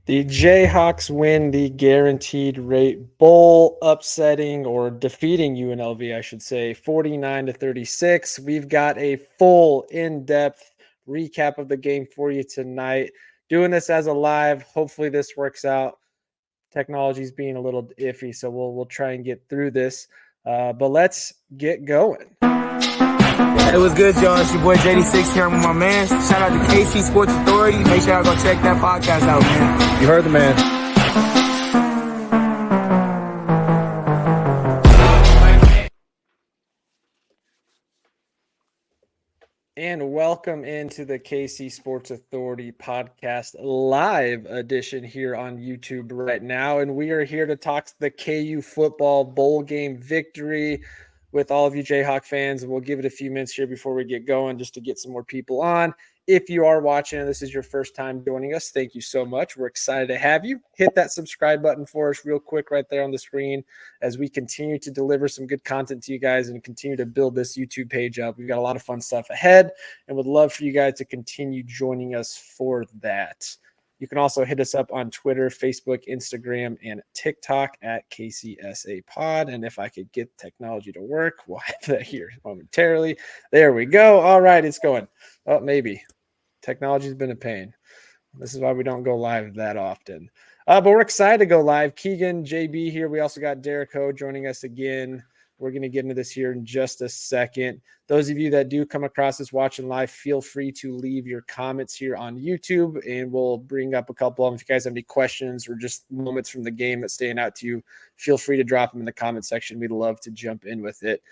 The Jayhawks win the Guaranteed Rate Bowl, upsetting or defeating UNLV, I should say, 49-36. We've got a full, in-depth recap of the game for you tonight. Doing this as a live. Hopefully, this works out. Technology's being a little iffy, so we'll try and get through this. But let's get going. Hey, what's good, y'all? It's your boy JD6 here. I'm with my man. Shout out to KC Sports Authority. Make sure y'all go check that podcast out, man. You heard the man. And welcome into the KC Sports Authority podcast live edition here on YouTube right now. And we are here to talk the KU football bowl game victory with all of you Jayhawk fans. And we'll give it a few minutes here before we get going just to get some more people on. If you are watching and this is your first time joining us, thank you so much. We're excited to have you. Hit that subscribe button for us real quick right there on the screen as we continue to deliver some good content to you guys and continue to build this YouTube page up. We've got a lot of fun stuff ahead and would love for you guys to continue joining us for that. You can also hit us up on Twitter, Facebook, Instagram, and TikTok at KCSA Pod. And if I could get technology to work, we'll have that here momentarily. There we go. All right, it's going. Oh, maybe. Technology's been a pain. This is why we don't go live that often. But we're excited to go live. Keegan, JB here. We also got Derek Ho joining us again. We're going to get into this here in just a second. Those of you that do come across this watching live, feel free to leave your comments here on YouTube, and we'll bring up a couple of them. If you guys have any questions or just moments from the game that stand out to you, feel free to drop them in the comment section. We'd love to jump in with it.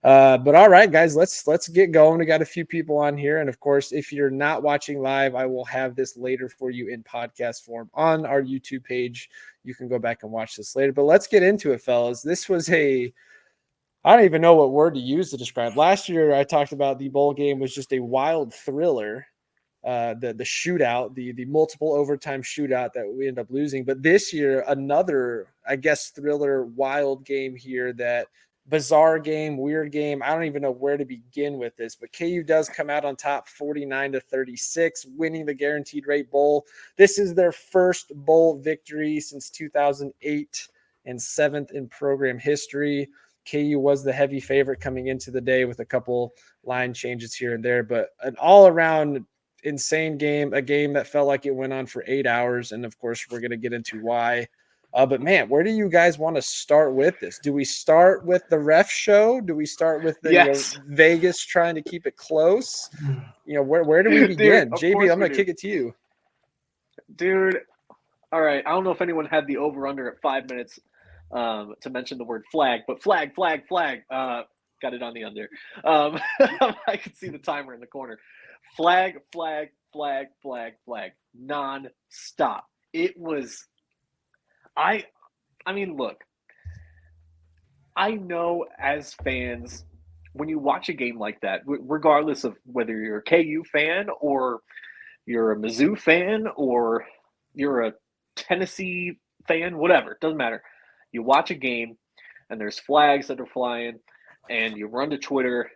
But all right, guys, let's get going. We got a few people on here. And of course, if you're not watching live, I will have this later for you in podcast form on our YouTube page. You can go back and watch this later. But let's get into it, fellas. This was I don't even know what word to use to describe. Last year, I talked about the bowl game was just a wild thriller. The shootout, the multiple overtime shootout that we ended up losing. But this year, another, I guess, thriller, wild game here, that bizarre game, weird game. I don't even know where to begin with this, but KU does come out on top 49-36, winning the Guaranteed Rate Bowl. This is their first bowl victory since 2008 and seventh in program history. KU was the heavy favorite coming into the day with a couple line changes here and there, but an all-around insane game, a game that felt like it went on for 8 hours. And of course, we're going to get into why. But man, where do you guys want to start with this? Do we start with the ref show? Do we start with the Vegas trying to keep it close? Where do we begin? Dude, JB, I'm going to kick it to you. Dude, all right. I don't know if anyone had the over-under at 5 minutes to mention the word flag, but flag. Got it on the under. I could see the timer in the corner. Flag, non-stop. It was, I mean, look, I know as fans, when you watch a game like that, regardless of whether you're a KU fan or you're a Mizzou fan or you're a Tennessee fan, whatever, doesn't matter. You watch a game and there's flags that are flying and you run to Twitter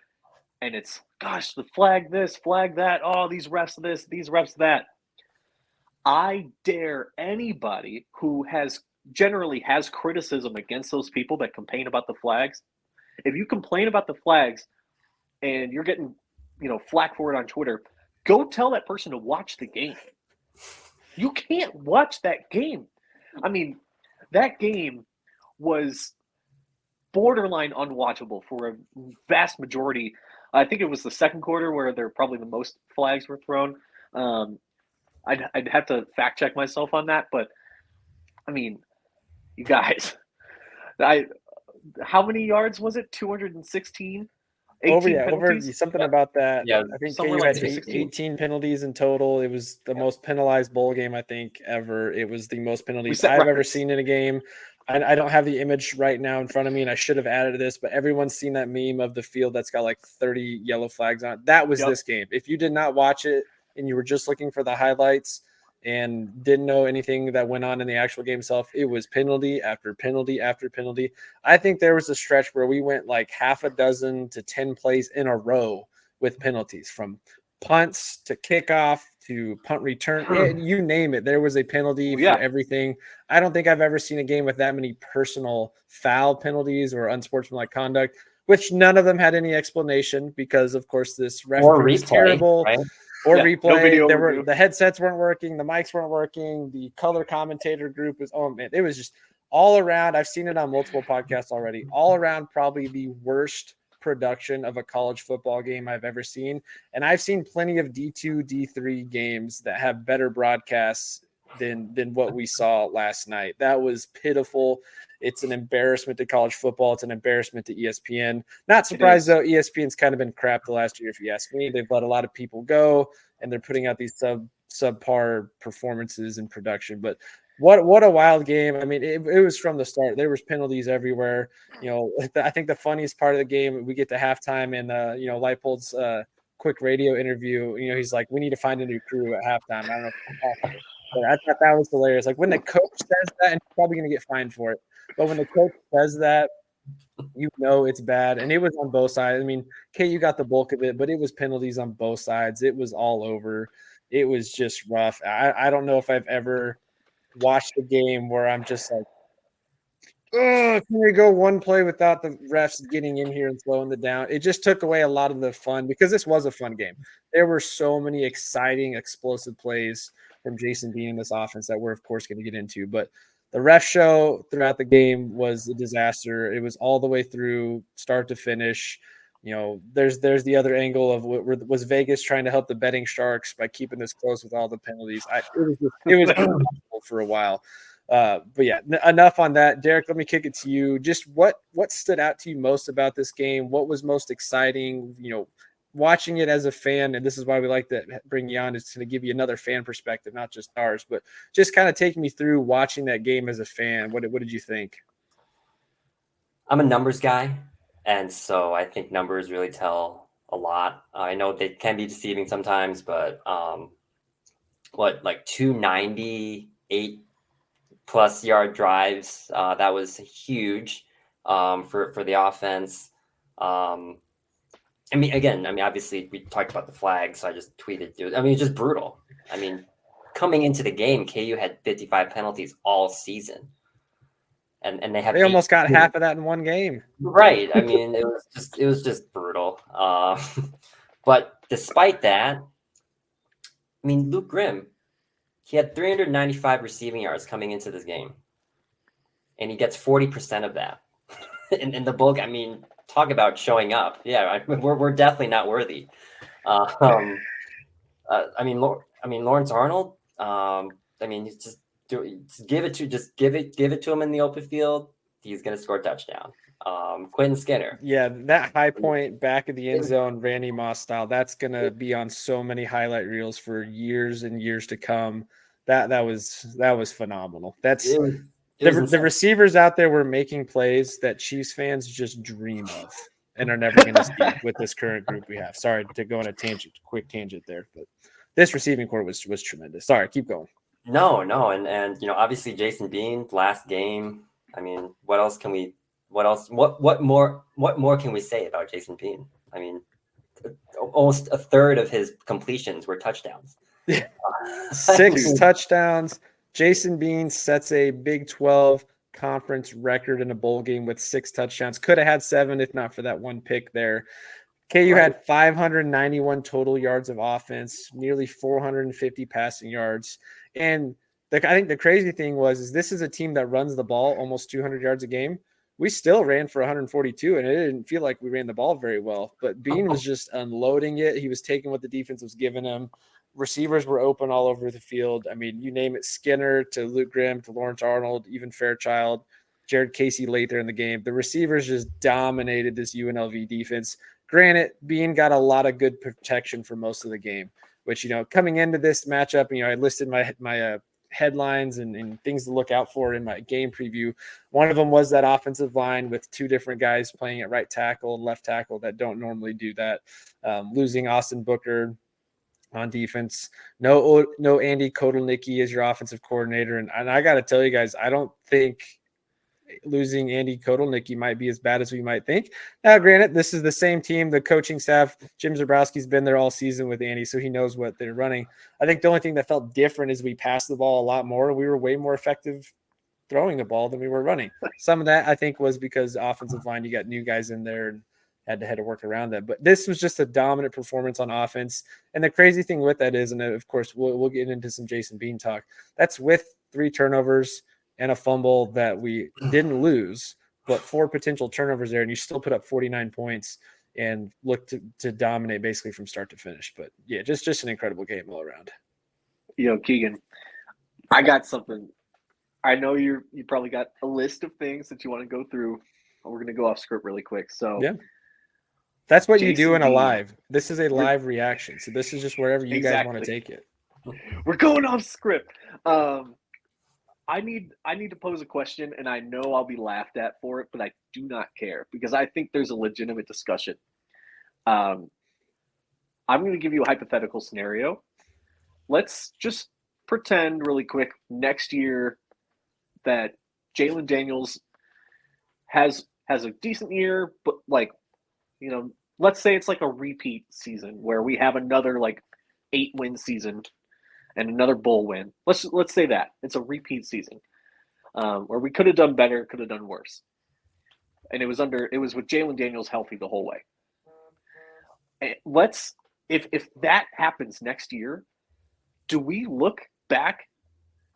and it's, gosh, the flag this, flag that, oh, these refs this, these refs that. I dare anybody who generally has criticism against those people that complain about the flags. If you complain about the flags and you're getting, flack for it on Twitter, go tell that person to watch the game. You can't watch that game. I mean, that game was borderline unwatchable for a vast majority. I think it was the second quarter where probably the most flags were thrown. I'd have to fact check myself on that, but I mean, you guys, how many yards was it? 216? Over something about that. Yeah, I think KU had 18 penalties in total. It was the most penalized bowl game, I think, ever. It was the most penalties I've ever seen in a game. I don't have the image right now in front of me, and I should have added this, but everyone's seen that meme of the field that's got like 30 yellow flags on it. That was this game. If you did not watch it and you were just looking for the highlights and didn't know anything that went on in the actual game itself, it was penalty after penalty after penalty. I think there was a stretch where we went like half a dozen to 10 plays in a row with penalties, from punts to kickoff to punt return, you name it. There was a penalty Yeah. for everything. I don't think I've ever seen a game with that many personal foul penalties or unsportsmanlike conduct, which none of them had any explanation because, of course, this ref Or was replay, terrible. right? Or Yeah, replay. no video There were review. the headsets weren't working, the mics weren't working, the color commentator group was it was just all around. I've seen it on multiple podcasts already. All around, probably the worst production of a college football game I've ever seen. And I've seen plenty of D2, D3 games that have better broadcasts than what we saw last night. That was pitiful. It's an embarrassment to college football. It's an embarrassment to ESPN. Not surprised though. ESPN's kind of been crap the last year, if you ask me. They've let a lot of people go, and they're putting out these subpar performances in production. But what a wild game. I mean, it was from the start. There was penalties everywhere. I think the funniest part of the game, we get to halftime, and Leipold's quick radio interview. He's like, "We need to find a new crew at halftime." I don't know if it's possible, but I thought that was hilarious. Like when the coach says that, and he's probably going to get fined for it. But when the coach says that, it's bad. And it was on both sides. I mean, KU got the bulk of it, but it was penalties on both sides. It was all over. It was just rough. I don't know if I've ever watched a game where I'm just like, oh, can we go one play without the refs getting in here and slowing the down? It just took away a lot of the fun because this was a fun game. There were so many exciting, explosive plays from Jason Bean in this offense that we're, of course, going to get into. But the ref show throughout the game was a disaster. It was all the way through, start to finish. There's the other angle of was Vegas trying to help the betting sharks by keeping this close with all the penalties. It was impossible for a while. But yeah, enough on that. Derek, let me kick it to you. Just what stood out to you most about this game? What was most exciting? Watching it as a fan, and this is why we like to bring you on, is to give you another fan perspective, not just ours, but just kind of take me through watching that game as a fan. What did you think? I'm a numbers guy, and so I think numbers really tell a lot. I know they can be deceiving sometimes, but 298 plus yard drives, that was huge for the offense. Obviously we talked about the flag, so I just tweeted. It's just brutal. Coming into the game, KU had 55 penalties all season, and they almost got half of that in one game. Right. It was just brutal. But despite that, Luke Grimm, he had 395 receiving yards coming into this game, and he gets 40% of that in the book. Talk about showing up. Yeah, we're definitely not worthy. Lawrence Arnold. Just give it to him in the open field. He's gonna score a touchdown. Quentin Skinner. Yeah, that high point back of the end zone, Randy Moss style. That's gonna be on so many highlight reels for years and years to come. That was phenomenal. That's the receivers out there were making plays that Chiefs fans just dream of and are never going to see with this current group we have. Sorry to go on a quick tangent there, but this receiving core was tremendous. Sorry, keep going. No, and obviously Jason Bean last game. What more can we say about Jason Bean? Almost a third of his completions were touchdowns. 6 touchdowns. Jason Bean sets a Big 12 conference record in a bowl game with 6 touchdowns. Could have had 7 if not for that one pick there. KU had 591 total yards of offense, nearly 450 passing yards. And I think the crazy thing is this is a team that runs the ball almost 200 yards a game. We still ran for 142, and it didn't feel like we ran the ball very well. But Bean was just unloading it. He was taking what the defense was giving him. Receivers were open all over the field. You name it, Skinner to Luke Grimm to Lawrence Arnold, even Fairchild, Jared Casey late there in the game. The receivers just dominated this UNLV defense. Granted, Bean got a lot of good protection for most of the game, which, coming into this matchup, I listed my headlines and things to look out for in my game preview. One of them was that offensive line with 2 different guys playing at right tackle and left tackle that don't normally do that. Losing Austin Booker on defense. No Andy Kotelnicki is your offensive coordinator. And I got to tell you guys, I don't think losing Andy Kotelnicki might be as bad as we might think. Now, granted, this is the same team, the coaching staff. Jim Zabrowski's been there all season with Andy, so he knows what they're running. I think the only thing that felt different is we passed the ball a lot more. We were way more effective throwing the ball than we were running. Some of that, I think, was because offensive line, you got new guys in there and had to work around that. But this was just a dominant performance on offense. And the crazy thing with that is, and of course, we'll get into some Jason Bean talk, that's with 3 turnovers and a fumble that we didn't lose, but 4 potential turnovers there, and you still put up 49 points and look to dominate basically from start to finish. But yeah, just an incredible game all around. Keegan, I got something. I know you probably got a list of things that you want to go through. We're going to go off script really quick. So yeah. That's what Jason you do in a Bean. live. This is a live reaction. So this is just wherever you guys want to take it. We're going off script. I need to pose a question, and I know I'll be laughed at for it, but I do not care because I think there's a legitimate discussion. I'm going to give you a hypothetical scenario. Let's just pretend really quick next year that Jalen Daniels has a decent year, but let's say it's like a repeat season where we have another 8-win season and another bowl win. Let's say that it's a repeat season where we could have done better, could have done worse, and it was with Jalen Daniels healthy the whole way. And if that happens next year, do we look back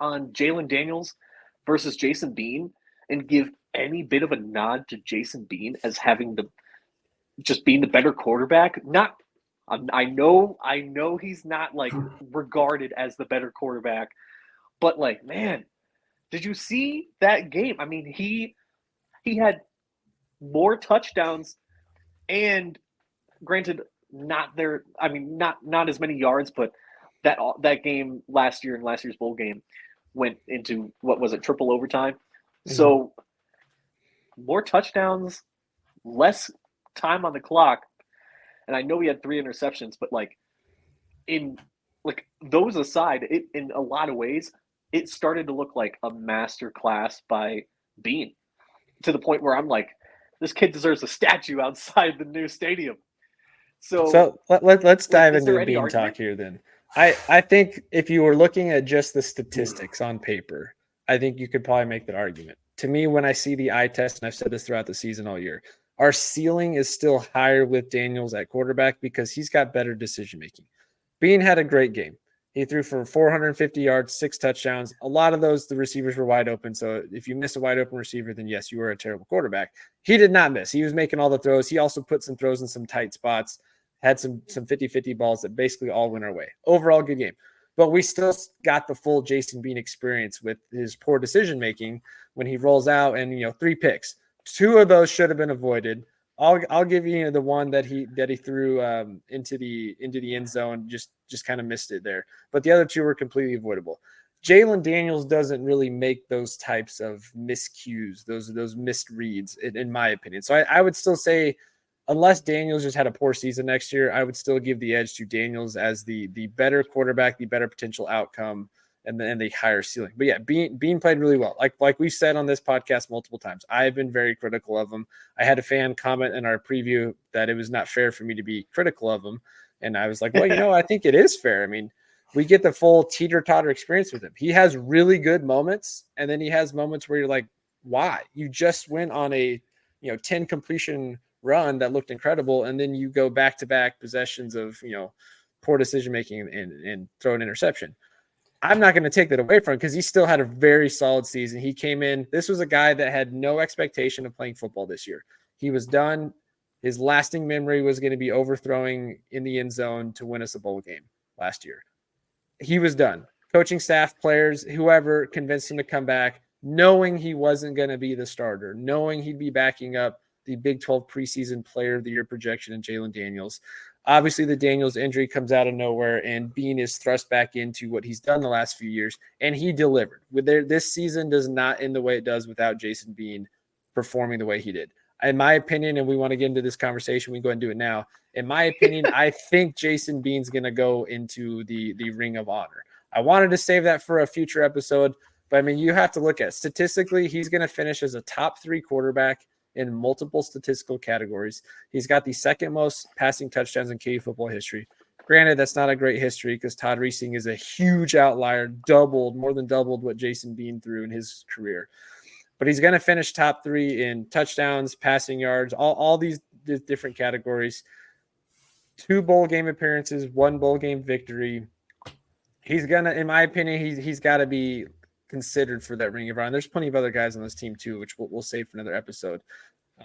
on Jalen Daniels versus Jason Bean and give any bit of a nod to Jason Bean as having being the better quarterback? Not, I know he's not regarded as the better quarterback, but man, did you see that game? I mean, he had more touchdowns, and granted, not as many yards, but that game last year and last year's bowl game went into, what was it, triple overtime? Mm-hmm. So more touchdowns, less time on the clock. And I know he had 3 interceptions, but those aside, in a lot of ways, it started to look like a master class by Bean, to the point where I'm like, this kid deserves a statue outside the new stadium. So let's dive into the Bean argument? talk here then. I think if you were looking at just the statistics on paper, I think you could probably make that argument. To me, when I see the eye test, and I've said this throughout the season all year, our ceiling is still higher with Daniels at quarterback because he's got better decision-making. Bean had a great game. He threw for 450 yards, 6 touchdowns. A lot of those, the receivers were wide open. So if you miss a wide open receiver, then yes, you were a terrible quarterback. He did not miss. He was making all the throws. He also put some throws in some tight spots, had some 50-50 balls that basically all went our way. Overall, good game. But we still got the full Jason Bean experience with his poor decision-making when he rolls out and, 3 picks. 2 of those should have been avoided. I'll give you the one that he threw into the end zone, just kind of missed it there. But the other 2 were completely avoidable. Jalen Daniels doesn't really make those types of miscues, those missed reads, in my opinion. So I would still say, unless Daniels just had a poor season next year, I would still give the edge to Daniels as the better quarterback, the better potential outcome, and the higher ceiling. But yeah, Bean played really well. Like we've said on this podcast multiple times, I've been very critical of him. I had a fan comment in our preview that it was not fair for me to be critical of him. And I was like, well, I think it is fair. I mean, we get the full teeter-totter experience with him. He has really good moments, and then he has moments where you're like, why? You just went on a 10 completion run that looked incredible, and then you go back-to-back possessions of poor decision-making and throw an interception. I'm not going to take that away from him because he still had a very solid season. He came in. This was a guy that had no expectation of playing football this year. He was done. His lasting memory was going to be overthrowing in the end zone to win us a bowl game last year. He was done. Coaching staff, players, whoever convinced him to come back, knowing he wasn't going to be the starter, knowing he'd be backing up the Big 12 preseason player of the year projection in Jalen Daniels. Obviously, the Daniels injury comes out of nowhere, and Bean is thrust back into what he's done the last few years, and he delivered. This season does not end the way it does without Jason Bean performing the way he did. In my opinion, and we want to get into this conversation, we can go and do it now. In my opinion, I think Jason Bean's going to go into the Ring of Honor. I wanted to save that for a future episode, But I mean, you have to look at statistically, he's going to finish as a top 3 quarterback in multiple statistical categories. He's got the second most passing touchdowns in KU football history. Granted, that's not a great history because Todd Reesing is a huge outlier, more than doubled what Jason Bean threw in his career. But he's going to finish top 3 in touchdowns, passing yards, all these different categories. 2 bowl game appearances, 1 bowl game victory. He's going to, in my opinion, he's got to be considered for that Ring of Honor. There's plenty of other guys on this team too, which we'll save for another episode.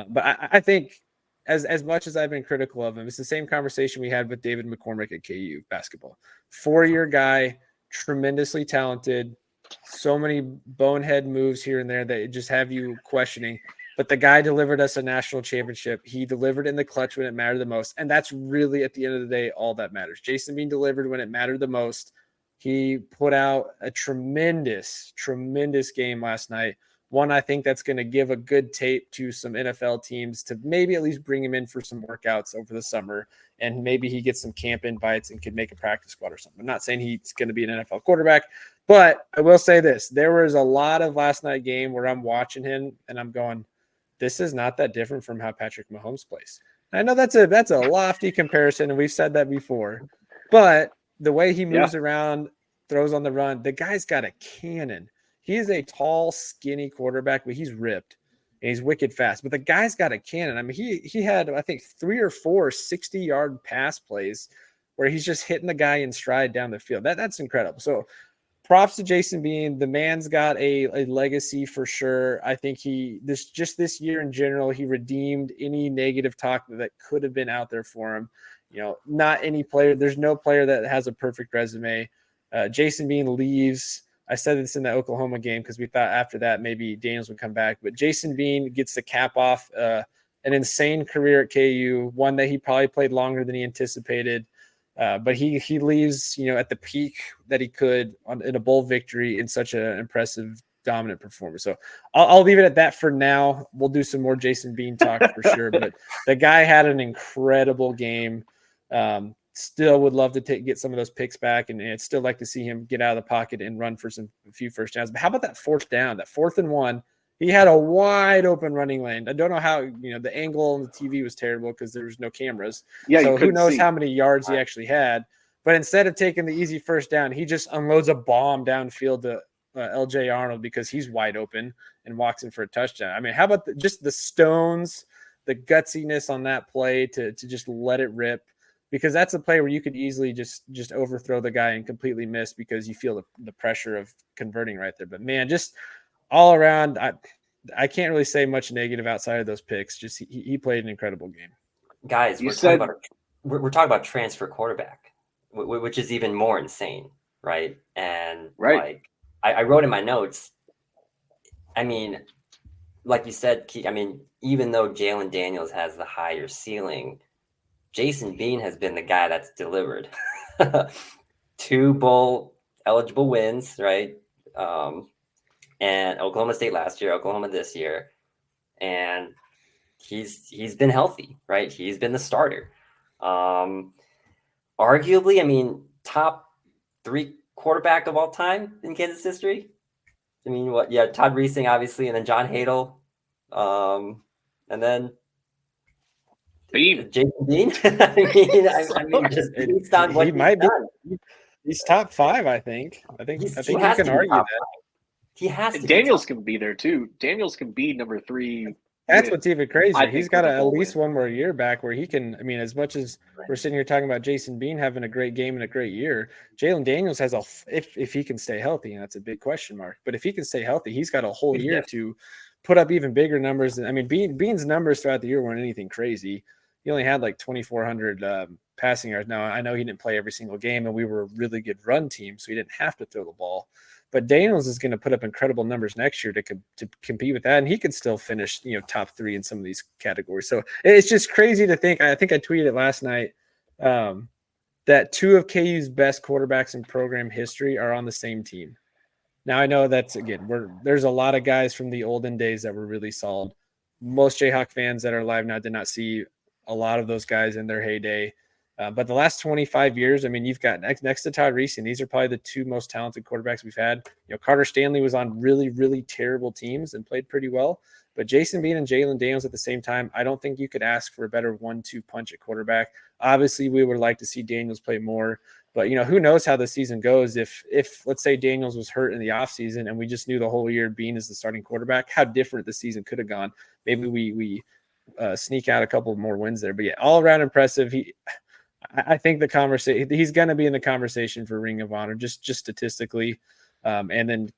But I think as much as I've been critical of him, it's the same conversation we had with David McCormick at KU basketball. 4-year guy, tremendously talented, so many bonehead moves here and there that just have you questioning. But the guy delivered us a national championship. He delivered in the clutch when it mattered the most. And that's really, at the end of the day, all that matters. Jason Bean delivered when it mattered the most. He put out a tremendous game last night. One, I think that's going to give a good tape to some NFL teams to maybe at least bring him in for some workouts over the summer. And maybe he gets some camp invites and could make a practice squad or something. I'm not saying he's going to be an NFL quarterback, but I will say this. There was a lot of last night game where I'm watching him and I'm going, this is not that different from how Patrick Mahomes plays. I know that's a lofty comparison, and we've said that before, but the way he moves around, throws on the run, the guy's got a cannon. He is a tall, skinny quarterback, but he's ripped and he's wicked fast. But the guy's got a cannon. I mean, he had, I think, 3 or 4 60-yard pass plays where he's just hitting the guy in stride down the field. That's incredible. So props to Jason Bean. The man's got a legacy for sure. I think this year in general, he redeemed any negative talk that could have been out there for him. Not any player. There's no player that has a perfect resume. Jason Bean leaves. I said this in the Oklahoma game because we thought after that maybe Daniels would come back. But Jason Bean gets to cap off an insane career at KU, one that he probably played longer than he anticipated. But he leaves, at the peak that he could in a bowl victory in such an impressive, dominant performance. So I'll leave it at that for now. We'll do some more Jason Bean talk for sure. But the guy had an incredible game. Still would love to get some of those picks back, and I'd still like to see him get out of the pocket and run for a few first downs. But how about that 4th down, that 4th and 1? He had a wide open running lane. I don't know how, the angle on the TV was terrible because there was no cameras. Yeah, so who knows how many yards he actually had. But instead of taking the easy first down, he just unloads a bomb downfield to LJ Arnold because he's wide open and walks in for a touchdown. I mean, how about just the stones, the gutsiness on that play to just let it rip? Because that's a play where you could easily just overthrow the guy and completely miss because you feel the pressure of converting right there. But man, just all around, I can't really say much negative outside of those picks. Just he played an incredible game. Guys, we're talking about transfer quarterback, which is even more insane, right? And like I wrote in my notes, I mean, like you said, Keith, I mean, even though Jalen Daniels has the higher ceiling, Jason Bean has been the guy that's delivered 2 bowl eligible wins, right? And Oklahoma State last year, Oklahoma this year, and he's been healthy, right? He's been the starter. Arguably, I mean, top 3 quarterback of all time in Kansas history. I mean, Todd Reesing, obviously, and then John Hadle, and then Bean. Jason Bean. I mean, just based on what he might be. He's top 5, I think. I think you can argue that. He has to. Daniels can be there too. Daniels can be number 3. That's what's even crazier. He's got at least one more year back where he can. I mean, as much as we're sitting here talking about Jason Bean having a great game and a great year, Jalen Daniels has if he can stay healthy, and that's a big question mark. But if he can stay healthy, he's got a whole year to put up even bigger numbers. I mean, Bean's numbers throughout the year weren't anything crazy. He only had like 2,400 passing yards. Now, I know he didn't play every single game, and we were a really good run team, so he didn't have to throw the ball. But Daniels is going to put up incredible numbers next year to compete with that, and he could still finish, top 3 in some of these categories. So it's just crazy to think. I think I tweeted it last night that 2 of KU's best quarterbacks in program history are on the same team. Now I know that's there's a lot of guys from the olden days that were really solid. Most Jayhawk fans that are alive now did not see a lot of those guys in their heyday. But the last 25 years, I mean, you've got next to Todd Reese, and these are probably the two most talented quarterbacks we've had. Carter Stanley was on really, really terrible teams and played pretty well. But Jason Bean and Jalen Daniels at the same time, I don't think you could ask for a better 1-2 punch at quarterback. Obviously, we would like to see Daniels play more. But, who knows how the season goes. If let's say Daniels was hurt in the offseason and we just knew the whole year Bean is the starting quarterback, how different the season could have gone. Maybe we sneak out a couple more wins there. But, yeah, all around impressive. I think the conversation, he's going to be in the conversation for Ring of Honor, just statistically. And then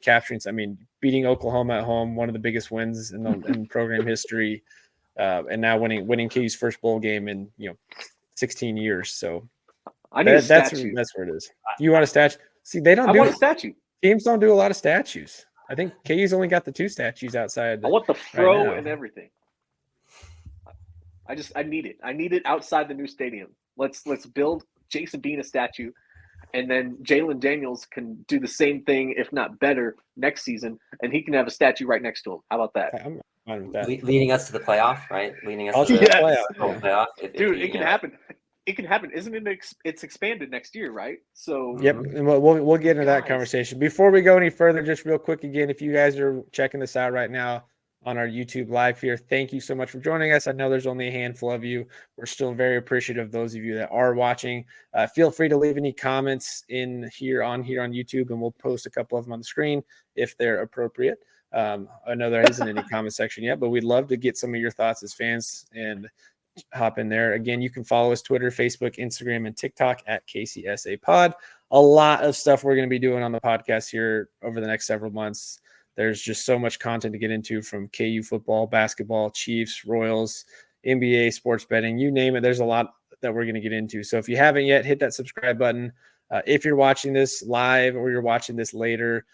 beating Oklahoma at home, one of the biggest wins in program history, and now winning KU's first bowl game in 16 years. So I need a statue. That's where it is. You want a statue? See, I want a statue. Teams don't do a lot of statues. I think KU's only got the 2 statues outside. I want the fro and everything. I need it. I need it outside the new stadium. Let's build Jason Bean a statue, and then Jalen Daniels can do the same thing, if not better, next season, and he can have a statue right next to him. How about that? I'm fine with that. Leading us to the playoff, right? Leading us to the playoff. Dude, it can happen. It can happen. Isn't it? It's expanded next year, right? So yep, and we'll get into that conversation. Before we go any further, just real quick again, if you guys are checking this out right now on our YouTube live here, thank you so much for joining us. I know there's only a handful of you. We're still very appreciative of those of you that are watching. Feel free to leave any comments in here on YouTube, and we'll post a couple of them on the screen if they're appropriate. I know there isn't any comment section yet, but we'd love to get some of your thoughts as fans and hop in there. Again, you can follow us Twitter, Facebook, Instagram, and TikTok at KCSA Pod. A lot of stuff we're going to be doing on the podcast here over the next several months. There's just so much content to get into, from KU football, basketball, Chiefs, Royals, NBA, sports betting, you name it. There's a lot that we're going to get into. So if you haven't yet, hit that subscribe button. If you're watching this live or you're watching this later,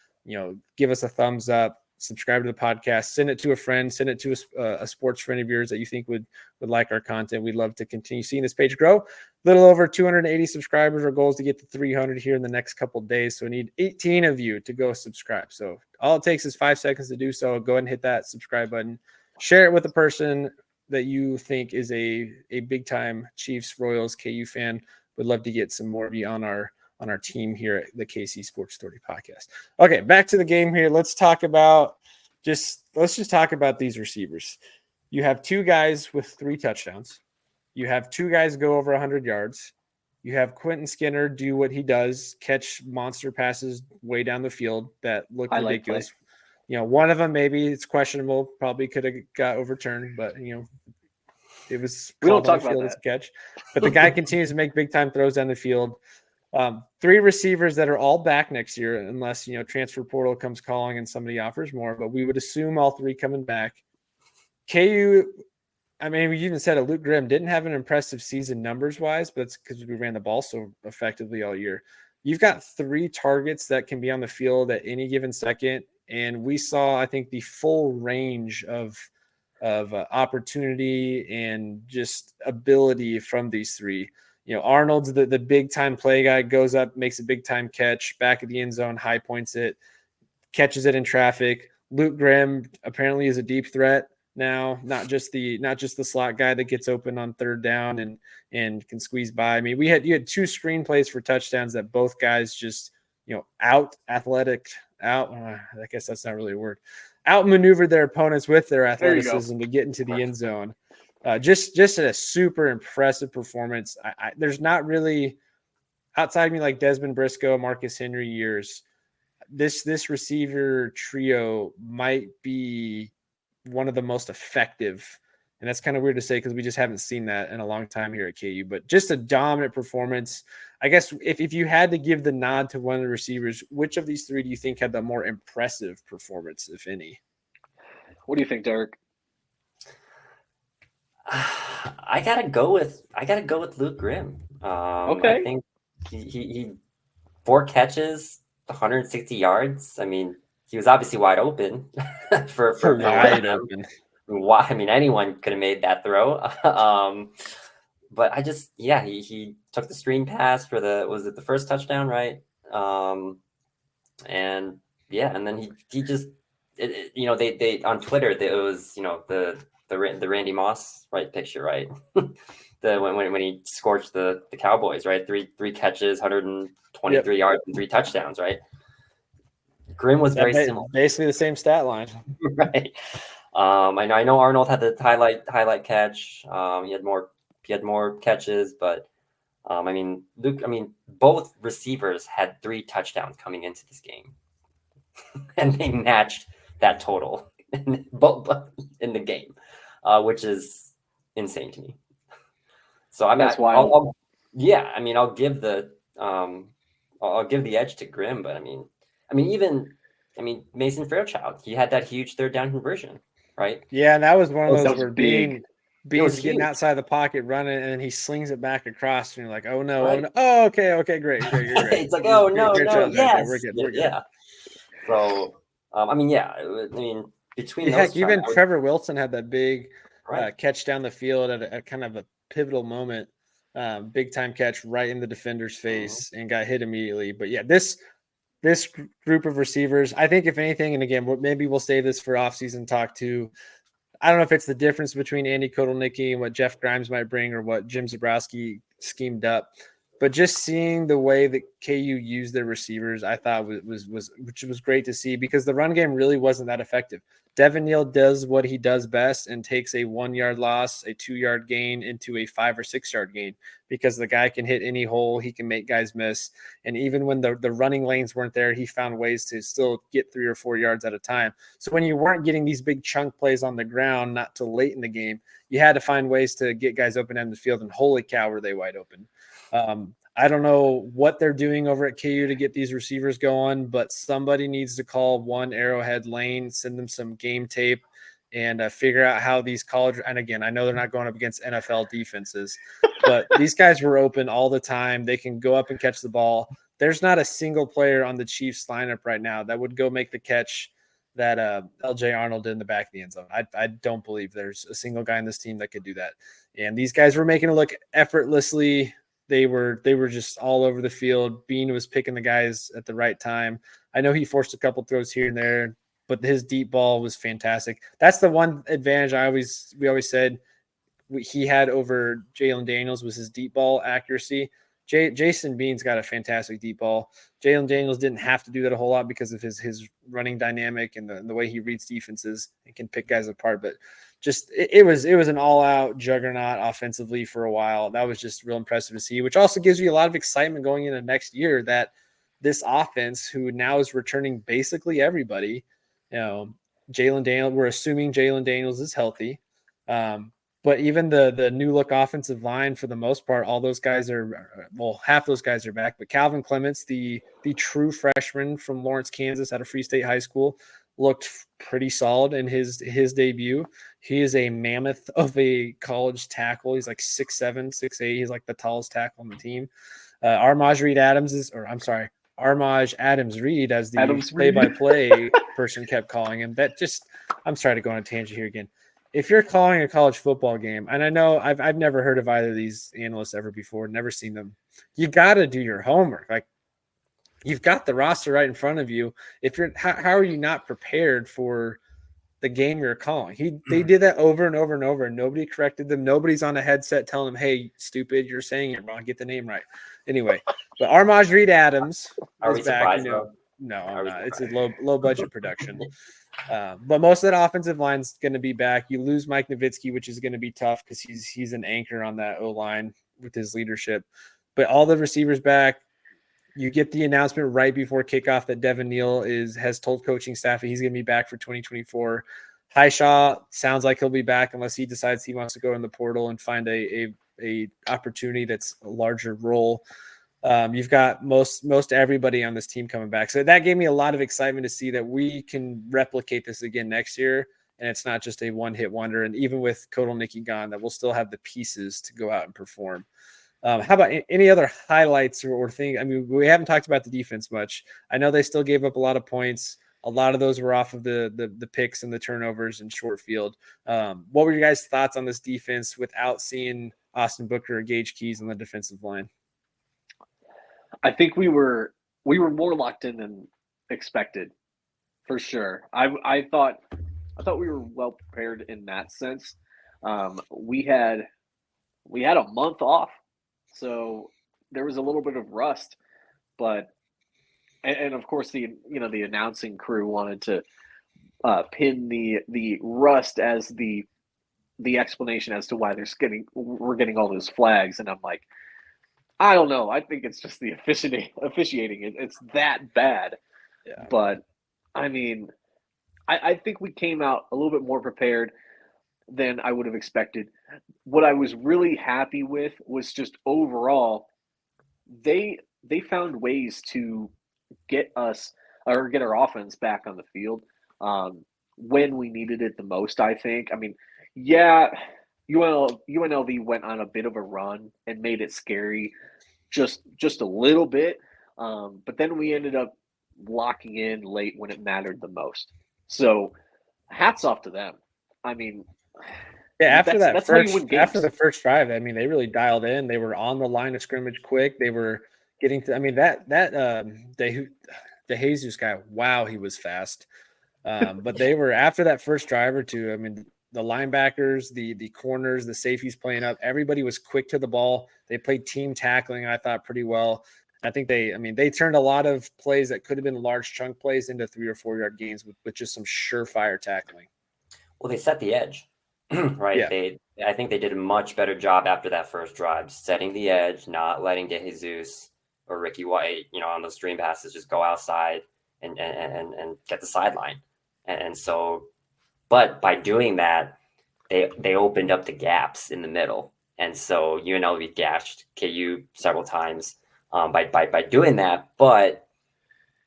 give us a thumbs up. Subscribe to the podcast, send it to a friend, send it to a sports friend of yours that you think would like our content. We'd love to continue seeing this page grow. A little over 280 subscribers. Our goal is to get to 300 here in the next couple of days. So we need 18 of you to go subscribe. So all it takes is 5 seconds to do so. Go ahead and hit that subscribe button. Share it with a person that you think is a big time Chiefs, Royals, KU fan. Would love to get some more of you on our team here at the KC Sports Authority podcast. Okay, back to the game here. Let's talk about talk about these receivers. You have 2 guys with 3 touchdowns. You have 2 guys go over 100 yards. You have Quentin Skinner do what he does, catch monster passes way down the field that look ridiculous. One of them, maybe it's questionable, probably could have got overturned, but it was we don't talk about that catch. But the guy continues to make big time throws down the field. 3 receivers that are all back next year, unless transfer portal comes calling and somebody offers more. But we would assume all 3 coming back. KU, we even said it. Luke Grimm didn't have an impressive season numbers wise, but it's because we ran the ball so effectively all year. You've got 3 targets that can be on the field at any given second, and we saw, I think, the full range of opportunity and just ability from these 3. Arnold's the big time play guy, goes up, makes a big time catch, back of the end zone, high points it, catches it in traffic. Luke Grimm apparently is a deep threat now, not just the slot guy that gets open on 3rd down and can squeeze by. You had 2 screenplays for touchdowns that both guys just I guess that's not really a word. Outmaneuvered their opponents with their athleticism to get into the end zone. Just a super impressive performance. There's not really, outside of me, like Desmond Briscoe, Marcus Henry years, this receiver trio might be one of the most effective. And that's kind of weird to say because we just haven't seen that in a long time here at KU. But just a dominant performance. I guess if you had to give the nod to one of the receivers, which of these 3 do you think had the more impressive performance, if any? What do you think, Derek? I gotta go with Luke Grimm. Okay. I think he 4 catches, 160 yards. He was obviously wide open for wide open. Anyone could have made that throw. But he took the screen pass for the first touchdown, right? And then he just they on Twitter it was the Randy Moss picture, right? when he scorched the Cowboys, right? Three catches, 123 yards, and 3 touchdowns, right? Grimm was very similar. Basically the same stat line. Right. I know Arnold had the highlight catch. He had more catches, but both receivers had 3 touchdowns coming into this game, and they matched that total both in the game, which is insane to me. So That's wild. I'll give the edge to Grimm, but Mason Fairchild, he had that huge 3rd down conversion, right? Yeah, and that was one of those where big. Bean's getting outside the pocket running, and then he slings it back across, and you're like, oh no, right. oh no, oh okay, great. It's like, oh no, yes, we're good. Yeah. So, between those, heck, even Trevor Wilson had that big catch down the field at a kind of a pivotal moment, big time catch right in the defender's face, and got hit immediately. But yeah, this group of receivers, I think if anything, and again, maybe we'll save this for offseason talk too. I don't know if it's the difference between Andy Kotelnicki and what Jeff Grimes might bring, or what Jim Zabrowski schemed up, but just seeing the way that KU used their receivers, I thought which was great to see, because the run game really wasn't that effective. Devin Neal does what he does best and takes a 1-yard loss, a 2-yard gain into a 5 or 6 yard gain, because the guy can hit any hole. He can make guys miss. And even when the running lanes weren't there, he found ways to still get 3 or 4 yards at a time. So when you weren't getting these big chunk plays on the ground, not till late in the game, you had to find ways to get guys open in the field, and holy cow, were they wide open. I don't know what they're doing over at KU to get these receivers going, but somebody needs to call one Arrowhead Lane, send them some game tape, and figure out how these college – and again, I know they're not going up against NFL defenses, but these guys were open all the time. They can go up and catch the ball. There's not a single player on the Chiefs lineup right now that would go make the catch that LJ Arnold did in the back of the end zone. I don't believe there's a single guy on this team that could do that. And these guys were making it look effortlessly. They were just all over the field. Bean was picking the guys at the right time. I know he forced a couple throws here and there, but his deep ball was fantastic. That's the one advantage we always said he had over Jalen Daniels, was his deep ball accuracy. Jason Bean's got a fantastic deep ball. Jalen Daniels didn't have to do that a whole lot because of his running dynamic and the way he reads defenses and can pick guys apart. But just it was an all-out juggernaut offensively for a while. That was just real impressive to see, which also gives you a lot of excitement going into next year that this offense, who now is returning basically everybody, Jalen Daniels, we're assuming Jalen Daniels is healthy. But even the new look offensive line, for the most part, all those guys half those guys are back. But Calvin Clements, the true freshman from Lawrence, Kansas, out of Free State High School, looked pretty solid in his debut. He is a mammoth of a college tackle. He's like 6'7", 6'8". He's like the tallest tackle on the team. Armaj Adams Reed, as the play-by-play person kept calling him. I'm sorry to go on a tangent here again. If you're calling a college football game, and I know I've never heard of either of these analysts ever before, never seen them, you got to do your homework. Like, you've got the roster right in front of you. How are you not prepared for the game you're calling? They did that over and over and over, and nobody corrected them. Nobody's on a headset telling them, "Hey, stupid, you're saying it wrong. Get the name right." Anyway, but Armaj Reed Adams is back. No, I'm not. It's a low budget production. But most of that offensive line's going to be back. You lose Mike Nowitzki, which is going to be tough because he's an anchor on that O-line with his leadership. But all the receivers back. You get the announcement right before kickoff that Devin Neal has told coaching staff that he's going to be back for 2024. Highshaw sounds like he'll be back unless he decides he wants to go in the portal and find a opportunity that's a larger role. You've got most everybody on this team coming back. So that gave me a lot of excitement to see that we can replicate this again next year. And it's not just a one-hit wonder. And even with Kotelnicki gone, that we'll still have the pieces to go out and perform. How about any other highlights or things? I mean, we haven't talked about the defense much. I know they still gave up a lot of points. A lot of those were off of the picks and the turnovers and short field. What were your guys' thoughts on this defense without seeing Austin Booker or Gage Keys on the defensive line? I think we were more locked in than expected, for sure. I thought we were well prepared in that sense. We had we had a month off, so there was a little bit of rust. But and of course the announcing crew wanted to pin the rust as the explanation as to why we're getting all those flags, and I'm like, I don't know. I think it's just the officiating. It's that bad. Yeah. But I mean, I think we came out a little bit more prepared than I would have expected. What I was really happy with was just overall, they found ways to get us or get our offense back on the field when we needed it the most. I think. I mean, yeah, UNLV went on a bit of a run and made it scary, just a little bit. But then we ended up locking in late when it mattered the most. So, hats off to them. I mean, Yeah, that's how you win games. after the first drive, I mean, they really dialed in. They were on the line of scrimmage quick. They were getting to. I mean, De Jesus guy, wow, he was fast. But they were after that first drive or two. I mean, the linebackers, the corners, the safeties playing up. Everybody was quick to the ball. They played team tackling, I thought, pretty well. I think they turned a lot of plays that could have been large chunk plays into 3 or 4 yard gains with just some surefire tackling. Well, they set the edge, right? Yeah. I think they did a much better job after that first drive, setting the edge, not letting De Jesus or Ricky White, on those stream passes, just go outside and get the sideline. And so, but by doing that, they opened up the gaps in the middle. And so UNLV gashed KU several times by doing that. But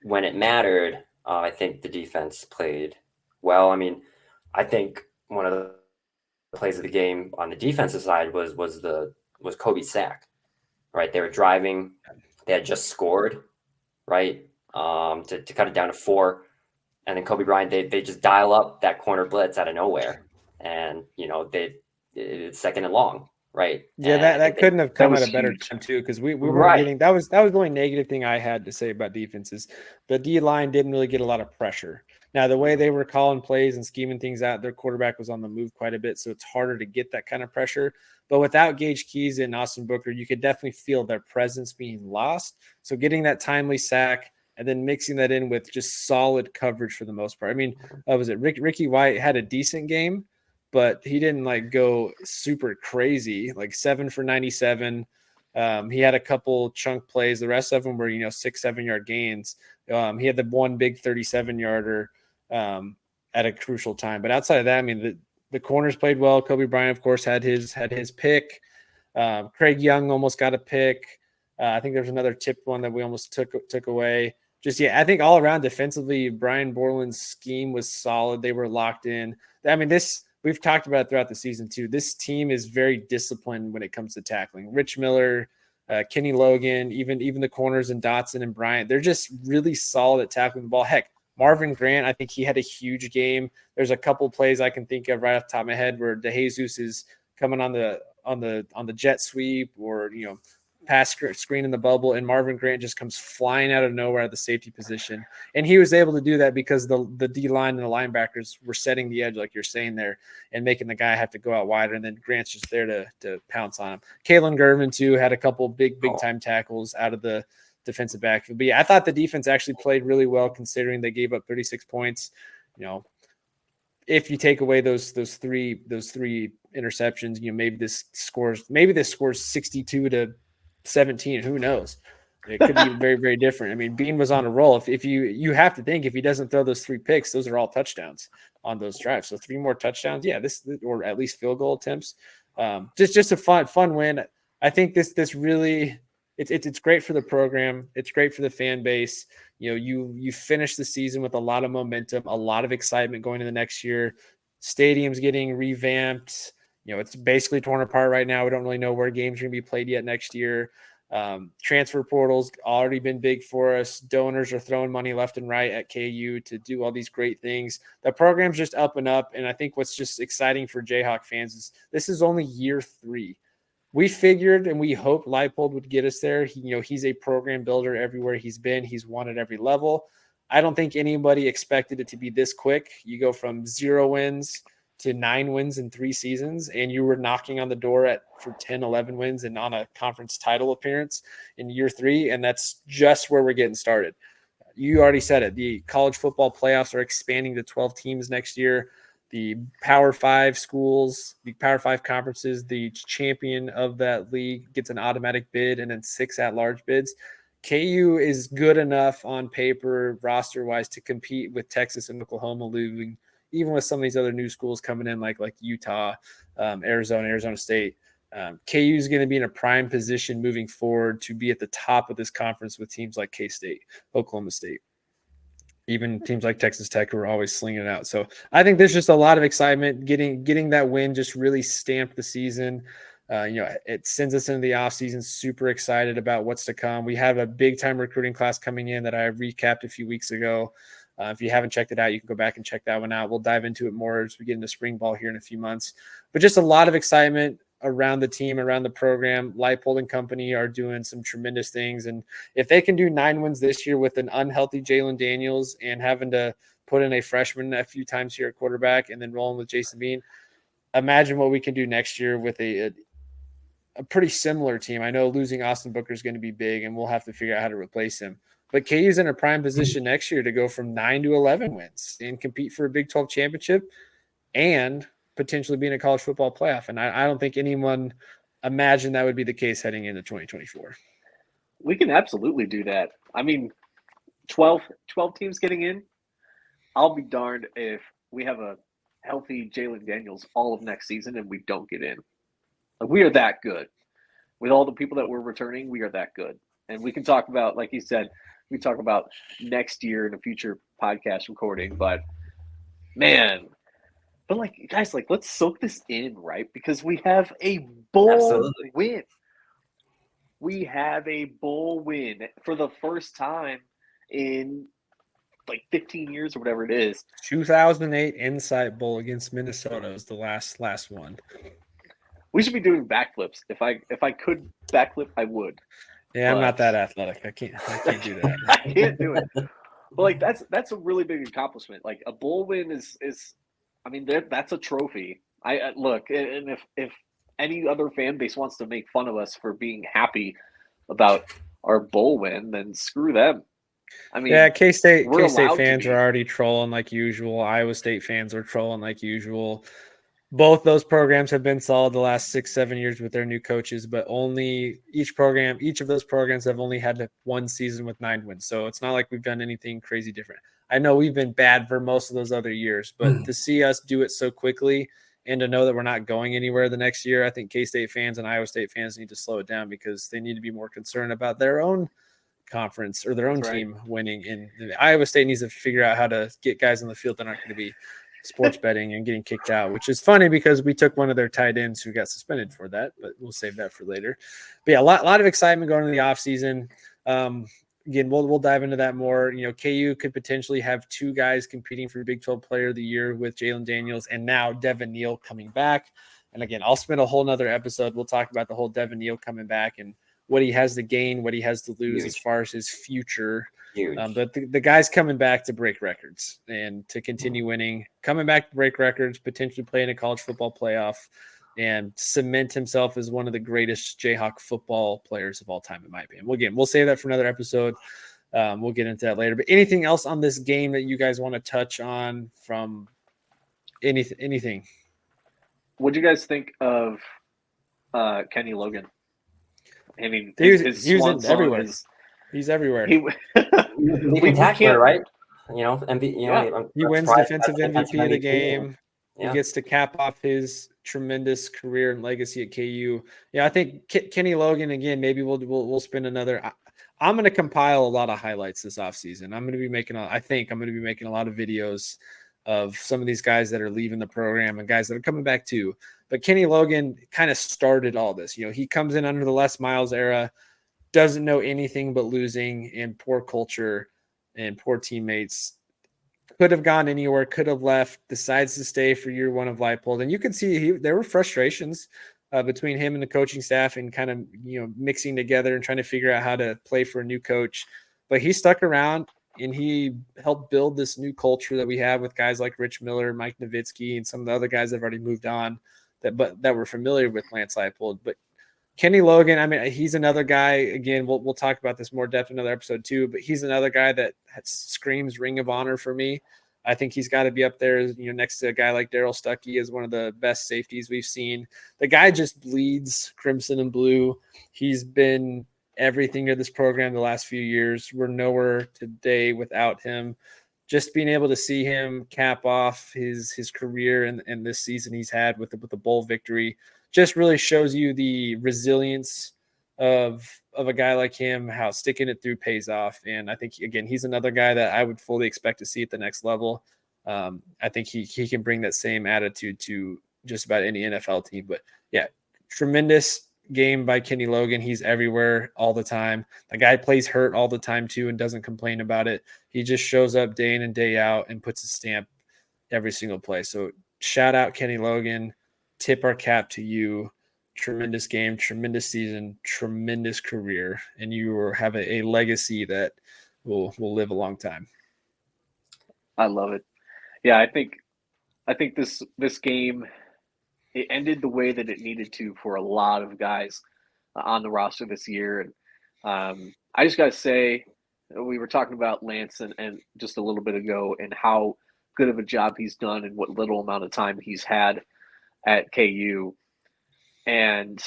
when it mattered, I think the defense played well. I mean, I think one of the plays of the game on the defensive side was Kobe's sack, right? They were driving, they had just scored, right? To cut it down to 4. And then Kobe Bryant, they just dial up that corner blitz out of nowhere. And, it's second and long, right? Yeah, And that couldn't have come at a better huge time too, because we weren't Right. getting that was the only negative thing I had to say about defenses. The D line didn't really get a lot of pressure. Now, the way they were calling plays and scheming things out, their quarterback was on the move quite a bit, so it's harder to get that kind of pressure. But without Gage Keys and Austin Booker, you could definitely feel their presence being lost. So getting that timely sack and then mixing that in with just solid coverage for the most part. I mean, was it Ricky White had a decent game, but he didn't go super crazy, 7 for 97. He had a couple chunk plays. The rest of them were, 6-7 yard gains. He had the one big 37 yarder at a crucial time. But outside of that, I mean, the corners played well. Kobe Bryant, of course, had his pick. Craig Young almost got a pick. I think there's another tipped one that we almost took away. I think all around defensively, Brian Borland's scheme was solid. They were locked in. I mean, we've talked about it throughout the season too. This team is very disciplined when it comes to tackling. Rich Miller, Kenny Logan, even the corners and Dotson and Bryant, they're just really solid at tackling the ball. Heck, Marvin Grant, I think he had a huge game. There's a couple plays I can think of right off the top of my head where De Jesus is coming on the jet sweep or pass screen in the bubble, and Marvin Grant just comes flying out of nowhere at the safety position. And he was able to do that because the D-line and the linebackers were setting the edge, like you're saying there, and making the guy have to go out wider, and then Grant's just there to pounce on him. Kalen Gervin, too, had a couple big-time tackles out of the defensive backfield. But, yeah, I thought the defense actually played really well considering they gave up 36 points. If you take away those three interceptions, maybe this scores 62-17. Who knows? It could be very, very different. I mean, Bean was on a roll. If you have to think if he doesn't throw those 3 picks, those are all touchdowns on those drives. So 3 more touchdowns. Yeah, or at least field goal attempts. Just a fun win. I think this really it's great for the program. It's great for the fan base. You finish the season with a lot of momentum, a lot of excitement going into the next year. Stadium's getting revamped. It's basically torn apart right now. We don't really know where games are going to be played yet next year. Transfer portal's already been big for us. Donors are throwing money left and right at KU to do all these great things. The program's just up and up. And I think what's just exciting for Jayhawk fans is this is only year 3. We figured and we hoped Leipold would get us there. He's a program builder everywhere he's been. He's won at every level. I don't think anybody expected it to be this quick. You go from 0 wins to 9 wins in 3 seasons, and you were knocking on the door for 10, 11 wins and on a conference title appearance in year 3. And that's just where we're getting started. You already said it. The college football playoffs are expanding to 12 teams next year. The Power 5 schools, the Power 5 conferences, the champion of that league gets an automatic bid and then 6 at-large bids. KU is good enough on paper, roster-wise, to compete with Texas and Oklahoma losing, even with some of these other new schools coming in like Utah, Arizona State. KU is going to be in a prime position moving forward to be at the top of this conference with teams like K-State, Oklahoma State, even teams like Texas Tech who are always slinging it out. So I think there's just a lot of excitement. Getting that win just really stamped the season. It sends us into the offseason super excited about what's to come. We have a big-time recruiting class coming in that I recapped a few weeks ago. If you haven't checked it out, you can go back and check that one out. We'll dive into it more as we get into spring ball here in a few months. But just a lot of excitement around the team, around the program. Leipold and company are doing some tremendous things. And if they can do 9 wins this year with an unhealthy Jalen Daniels and having to put in a freshman a few times here at quarterback and then rolling with Jason Bean, imagine what we can do next year with a pretty similar team. I know losing Austin Booker is going to be big, and we'll have to figure out how to replace him. But KU's in a prime position next year to go from 9 to 11 wins and compete for a Big 12 championship and potentially be in a college football playoff. And I don't think anyone imagined that would be the case heading into 2024. We can absolutely do that. I mean, 12 teams getting in. I'll be darned if we have a healthy Jalen Daniels all of next season and we don't get in. Like, we are that good. With all the people that we're returning, we are that good. And we can talk about, like you said, we talk about next year in a future podcast recording. But, man, guys, let's soak this in, right? Because we have a bowl win. We have a bowl win for the first time in 15 years or whatever it is. 2008 Insight Bowl against Minnesota is the last one. We should be doing backflips. If I could backflip, I would. Yeah, I'm not that athletic. I can't do that. I can't do it. But that's a really big accomplishment. Like, a bowl win is I mean, that's a trophy. I look, and if any other fan base wants to make fun of us for being happy about our bowl win, then screw them. I mean, yeah, K-State fans are already trolling like usual. Iowa State fans are trolling like usual. Both those programs have been solid the last 6-7 years with their new coaches, but only each of those programs have only had 1 season with 9 wins. So it's not like we've done anything crazy different. I know we've been bad for most of those other years, but to see us do it so quickly and to know that we're not going anywhere the next year, I think K-State fans and Iowa State fans need to slow it down because they need to be more concerned about their own conference or their own team winning. And Iowa State needs to figure out how to get guys on the field that aren't going to be sports betting and getting kicked out, which is funny because we took one of their tight ends who got suspended for that, but we'll save that for later. But yeah, a lot of excitement going into the offseason. Again, we'll dive into that more. KU could potentially have 2 guys competing for Big 12 Player of the Year with Jalen Daniels and now Devin Neal coming back. And again, I'll spend a whole nother episode. We'll talk about the whole Devin Neal coming back and what he has to gain, what he has to lose as far as his future. But the guy's coming back to break records and to continue winning, coming back to break records, potentially play in a college football playoff, and cement himself as one of the greatest Jayhawk football players of all time, in my opinion. We'll save that for another episode. We'll get into that later. But anything else on this game that you guys want to touch on from anything? What do you guys think of Kenny Logan? I mean, he's everywhere. He's everywhere. We tackler, right? He wins defensive MVP of the game. Yeah. He gets to cap off his tremendous career and legacy at KU. Yeah, I think Kenny Logan, again, maybe we'll spend another. I'm going to compile a lot of highlights this offseason. I'm going to be making a lot of videos of some of these guys that are leaving the program and guys that are coming back too. But Kenny Logan kind of started all this. He comes in under the Les Miles era, doesn't know anything but losing and poor culture and poor teammates. Could have gone anywhere, could have left, decides to stay for year 1 of Leipold. And you can see there were frustrations between him and the coaching staff and kind of, mixing together and trying to figure out how to play for a new coach. But he stuck around, and he helped build this new culture that we have with guys like Rich Miller, Mike Nowitzki, and some of the other guys that have already moved on that were familiar with Lance Leipold. But Kenny Logan, I mean, he's another guy. Again, we'll talk about this more depth in another episode too. But he's another guy that screams Ring of Honor for me. I think he's got to be up there, next to a guy like Darryl Stuckey as one of the best safeties we've seen. The guy just bleeds crimson and blue. He's been everything to this program the last few years. We're nowhere today without him. Just being able to see him cap off his career and this season he's had with the bowl victory just really shows you the resilience of a guy like him, how sticking it through pays off. And I think, again, he's another guy that I would fully expect to see at the next level. I think he can bring that same attitude to just about any NFL team. But yeah, tremendous game by Kenny Logan. He's everywhere all the time. The guy plays hurt all the time too and doesn't complain about it. He just shows up day in and day out and puts a stamp every single play. So shout out Kenny Logan. Tip our cap to you. Tremendous game, tremendous season, tremendous career, and you have a legacy that will live a long time. I love it. Yeah, I think this game, it ended the way that it needed to for a lot of guys on the roster this year. And I just got to say, we were talking about Lance and just a little bit ago and how good of a job he's done and what little amount of time he's had at KU. And,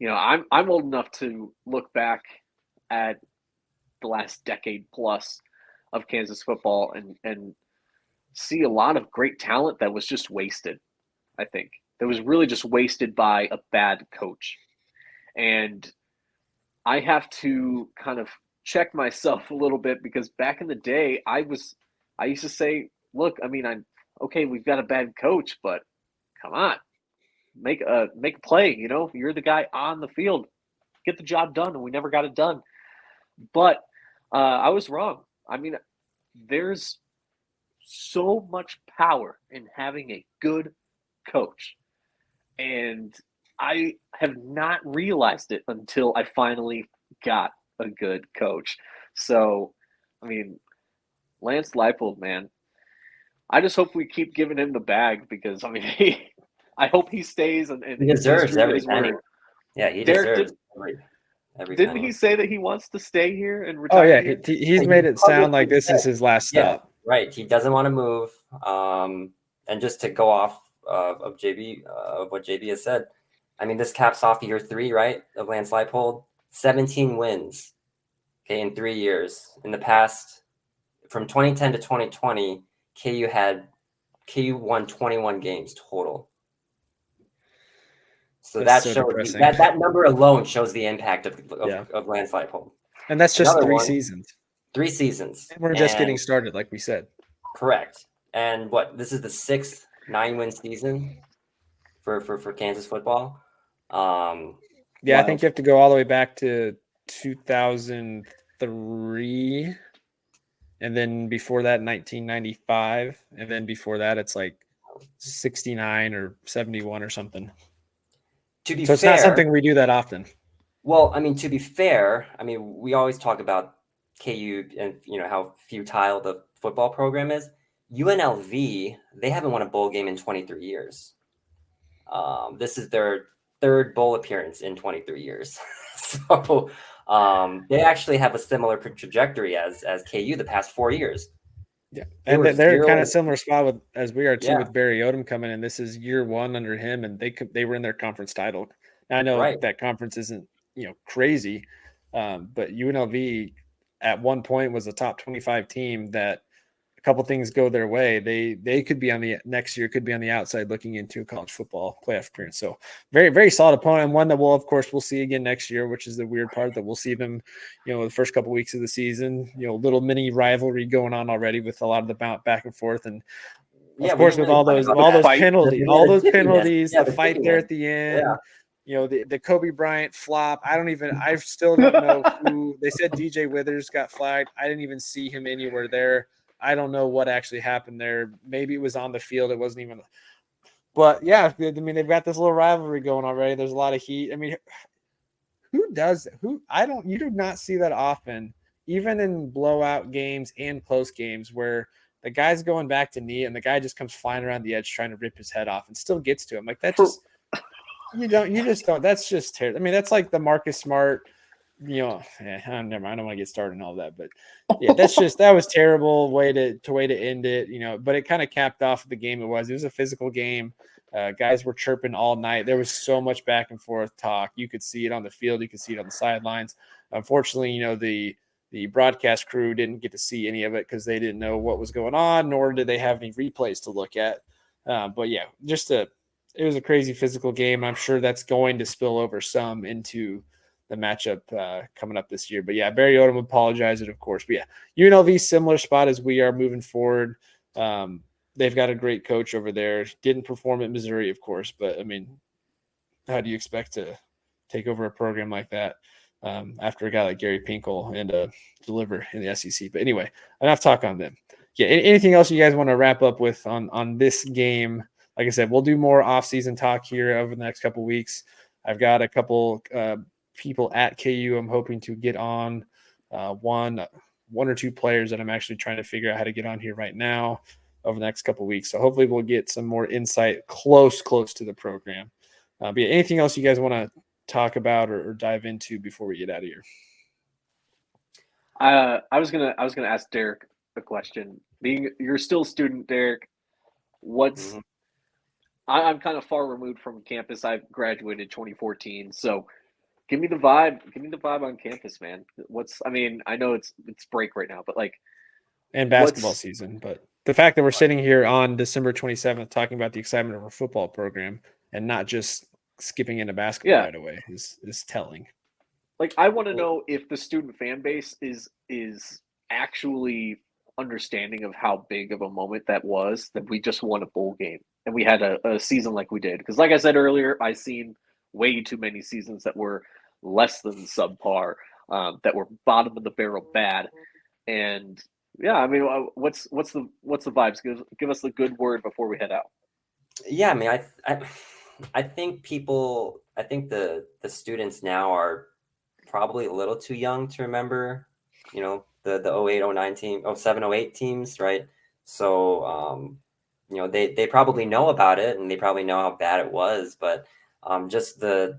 I'm old enough to look back at the last decade plus of Kansas football and see a lot of great talent that was just wasted, I think. That was really just wasted by a bad coach. And I have to kind of check myself a little bit because back in the day, I used to say, look, I mean, we've got a bad coach, but come on. Make a play, you're the guy on the field, get the job done, and we never got it done. But I was wrong. I mean, there's so much power in having a good coach, and I have not realized it until I finally got a good coach. So, I mean, Lance Leipold, man, I just hope we keep giving him the bag because, I mean, I hope he stays and he deserves every penny. Word. Yeah, he deserves every Didn't penny. he say that he wants to stay here and retire? Oh yeah, he's made it sound like this is his last stop. Yeah, right. He doesn't want to move. And just to go off of what JB has said, I mean, this caps off year 3, right, of Lance Leipold. 17 wins, okay, in 3 years. In the past, from 2010 to 2020, KU won 21 games total. So that shows that number alone shows the impact of Lance Leipold. And that's just 3 seasons. 3 seasons. And we're just getting started, like we said. Correct. And this is the 6th 9-win season for Kansas football. I think you have to go all the way back to 2003. And then before that, 1995. And then before that, it's like 69 or 71 or something. So it's not something we do that often. Well, I mean, to be fair, I mean, we always talk about KU and, how futile the football program is. UNLV, they haven't won a bowl game in 23 years. This is their 3rd bowl appearance in 23 years. So they actually have a similar trajectory as KU the past 4 years. Yeah, and they're kind of similar spot as we are too with Barry Odom coming in. This is year 1 under him, and they were in their conference title. Now, I know that conference isn't crazy, but UNLV at one point was a top 25 team that a couple things go their way. They could be on the next year, could be on the outside looking into college football playoff appearance. So very, very solid opponent, and one that we'll see again next year, which is the weird part that we'll see them, the first couple weeks of the season, little mini rivalry going on already with a lot of the back and forth. And of course, with all those penalties, the fight there at the end, the Kobe Bryant flop. I still don't know who. They said DJ Withers got flagged. I didn't even see him anywhere there. I don't know what actually happened there. Maybe it was on the field. It wasn't even. But yeah, I mean, they've got this little rivalry going already. There's a lot of heat. I mean, who does? You do not see that often. even in blowout games and close games where the guy's going back to knee and the guy just comes flying around the edge trying to rip his head off and still gets to him. Like that just you just don't. That's just terrible. I mean, that's like the Marcus Smart. Never mind. I don't want to get started on all that, but yeah, that was terrible way to end it. But it kind of capped off the game. It was a physical game. Guys were chirping all night. There was so much back and forth talk. You could see it on the field. You could see it on the sidelines. Unfortunately, the broadcast crew didn't get to see any of it because they didn't know what was going on, nor did they have any replays to look at. But yeah, it was a crazy physical game. I'm sure that's going to spill over some into the matchup coming up this year. But yeah, Barry Odom apologized, of course. But yeah, UNLV similar spot as we are moving forward. They've got a great coach over there. Didn't perform at Missouri, of course, but I mean, how do you expect to take over a program like that after a guy like Gary Pinkel and deliver in the SEC? But anyway, enough talk on them. Yeah, anything else you guys want to wrap up with on this game? Like I said, we'll do more off-season talk here over the next couple of weeks. I've got a couple people at KU I'm hoping to get on, one or two players that I'm actually trying to figure out how to get on here right now over the next couple of weeks. So hopefully we'll get some more insight close to the program. But yeah, anything else you guys want to talk about or dive into before we get out of here? I was gonna ask Derek a question. You're still a student, Derek. I'm kind of far removed from campus. I graduated 2014, so give me the vibe. Give me the vibe on campus, man. I know it's break right now, but and basketball season. But the fact that we're sitting here on December 27th talking about the excitement of our football program and not just skipping into basketball right away is telling. I want to know if the student fan base is actually understanding of how big of a moment that was, that we just won a bowl game and we had a season like we did. Because like I said earlier, I've seen way too many seasons that were less than subpar, that were bottom of the barrel bad. And yeah, I mean, what's the vibes? Give us the good word before we head out. Yeah, I mean, I think the students now are probably a little too young to remember, the 08, 09 team, 07, 08 teams, right? So, they probably know about it and they probably know how bad it was, but just I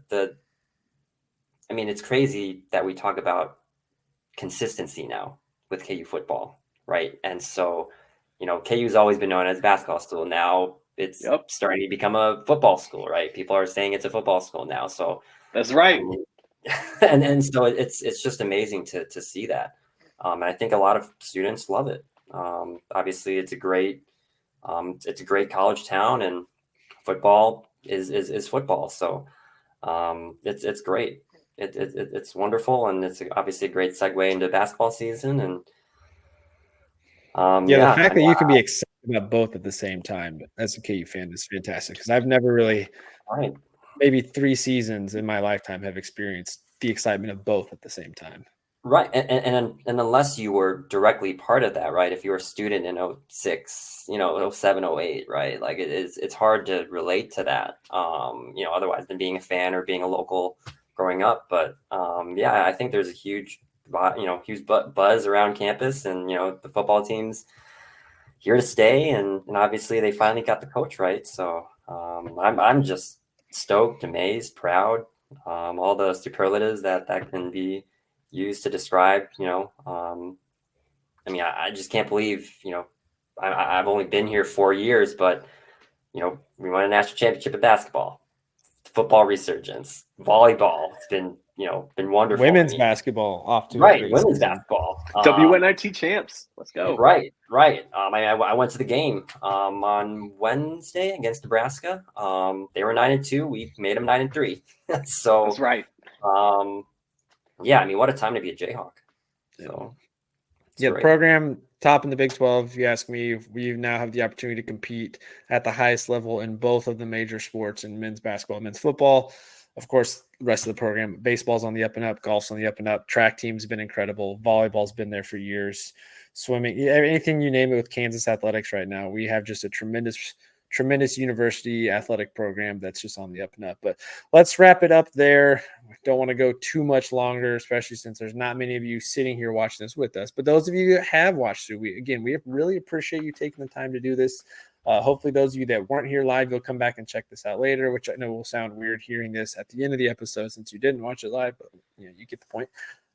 mean, it's crazy that we talk about consistency now with KU football, right? And so, KU's always been known as a basketball school. Now it's starting to become a football school, right? People are saying it's a football school now. So that's right. And so it's just amazing to see that. And I think a lot of students love it. Obviously it's a great college town, and football is football. So it's great. It's wonderful, and it's obviously a great segue into basketball season. And the fact that you can be excited about both at the same time as a KU fan is fantastic, because I've never really, maybe 3 seasons in my lifetime, have experienced the excitement of both at the same time. Right. And unless you were directly part of that, right? If you were a student in 06, 07, 08, right? Like it's hard to relate to that, otherwise than being a fan or being a local growing up. But I think there's a huge buzz around campus, and, the football team's here to stay. And obviously they finally got the coach right. So I'm just stoked, amazed, proud, all the superlatives that can be used to describe, I just can't believe, I've only been here 4 years, but, we won a national championship in basketball, football resurgence, volleyball. It's been wonderful. Women's basketball off to women's basketball. WNIT champs. Let's go. Right. I went to the game on Wednesday against Nebraska. They were 9-2. We made them 9-3. So that's right. What a time to be a Jayhawk. So the program top in the Big 12. If you ask me, we now have the opportunity to compete at the highest level in both of the major sports, in men's basketball and men's football. Of course, the rest of the program, baseball's on the up and up, golf's on the up and up, track team's been incredible, volleyball's been there for years, swimming, anything you name it with Kansas athletics right now. We have just a tremendous tremendous university athletic program that's just on the up and up. But let's wrap it up there. We don't want to go too much longer, especially since there's not many of you sitting here watching this with us. But those of you that have watched it, we really appreciate you taking the time to do this. Hopefully those of you that weren't here live, you'll come back and check this out later, which I know will sound weird hearing this at the end of the episode since you didn't watch it live, but you get the point.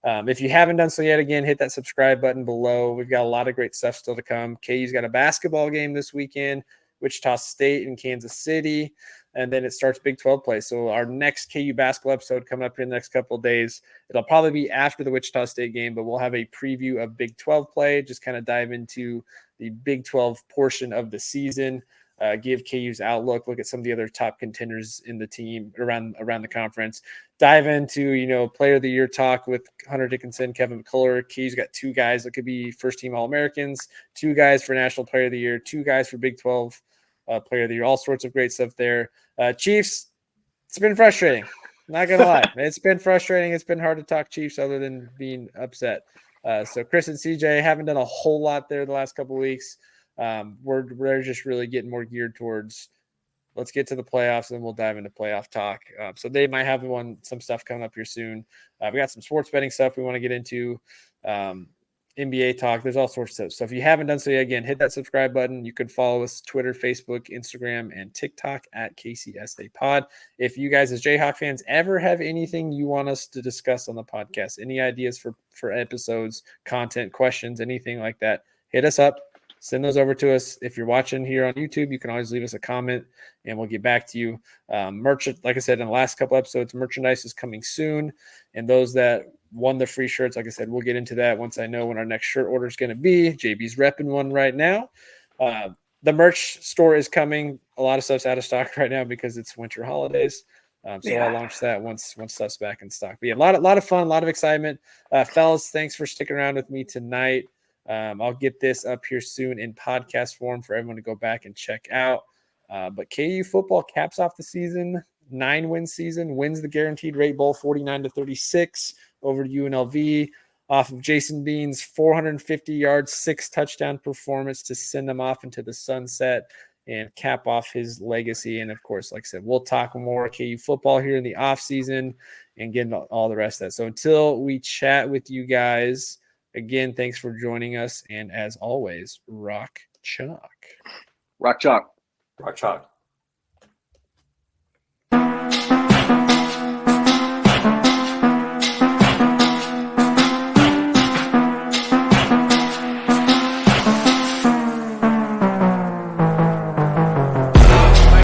If you haven't done so yet, again, hit that subscribe button below. We've got a lot of great stuff still to come. KU's got a basketball game this weekend, Wichita State and Kansas City, and then it starts Big 12 play. So our next KU basketball episode coming up in the next couple of days, it'll probably be after the Wichita State game, but we'll have a preview of Big 12 play, just kind of dive into the Big 12 portion of the season, give KU's outlook, look at some of the other top contenders in the team around the conference, dive into, player of the year talk with Hunter Dickinson, Kevin McCullough. KU's got 2 guys that could be first team All-Americans, 2 guys for National Player of the Year, 2 guys for Big 12 Player of the Year, all sorts of great stuff there. Chiefs, it's been frustrating. Not going to lie. It's been frustrating. It's been hard to talk Chiefs other than being upset. So Chris and CJ haven't done a whole lot there the last couple of weeks. We're just really getting more geared towards let's get to the playoffs and then we'll dive into playoff talk. So they might have some stuff coming up here soon. We got some sports betting stuff we want to get into. NBA talk. There's all sorts of stuff. So if you haven't done so yet, again, hit that subscribe button. You can follow us Twitter, Facebook, Instagram, and TikTok at KCSA Pod. If you guys as Jayhawk fans ever have anything you want us to discuss on the podcast, any ideas for episodes, content, questions, anything like that, hit us up. Send those over to us. If you're watching here on YouTube, you can always leave us a comment and we'll get back to you. Like I said in the last couple episodes, merchandise is coming soon. And those that won the free shirts, like I said, we'll get into that once I know when our next shirt order is going to be. JB's repping one right now. The merch store is coming. A lot of stuff's out of stock right now because it's winter holidays. I'll launch that once stuff's back in stock. But yeah, a lot of fun, a lot of excitement. Fellas, thanks for sticking around with me tonight. I'll get this up here soon in podcast form for everyone to go back and check out. But KU football caps off the season, 9-win season, wins the Guaranteed Rate Bowl 49-36 over to UNLV off of Jason Bean's 450 yards, 6 touchdown performance to send them off into the sunset and cap off his legacy. And of course, like I said, we'll talk more KU football here in the off season and get all the rest of that. So until we chat with you guys, again, thanks for joining us. And as always, rock chalk. Rock chalk. Rock chalk.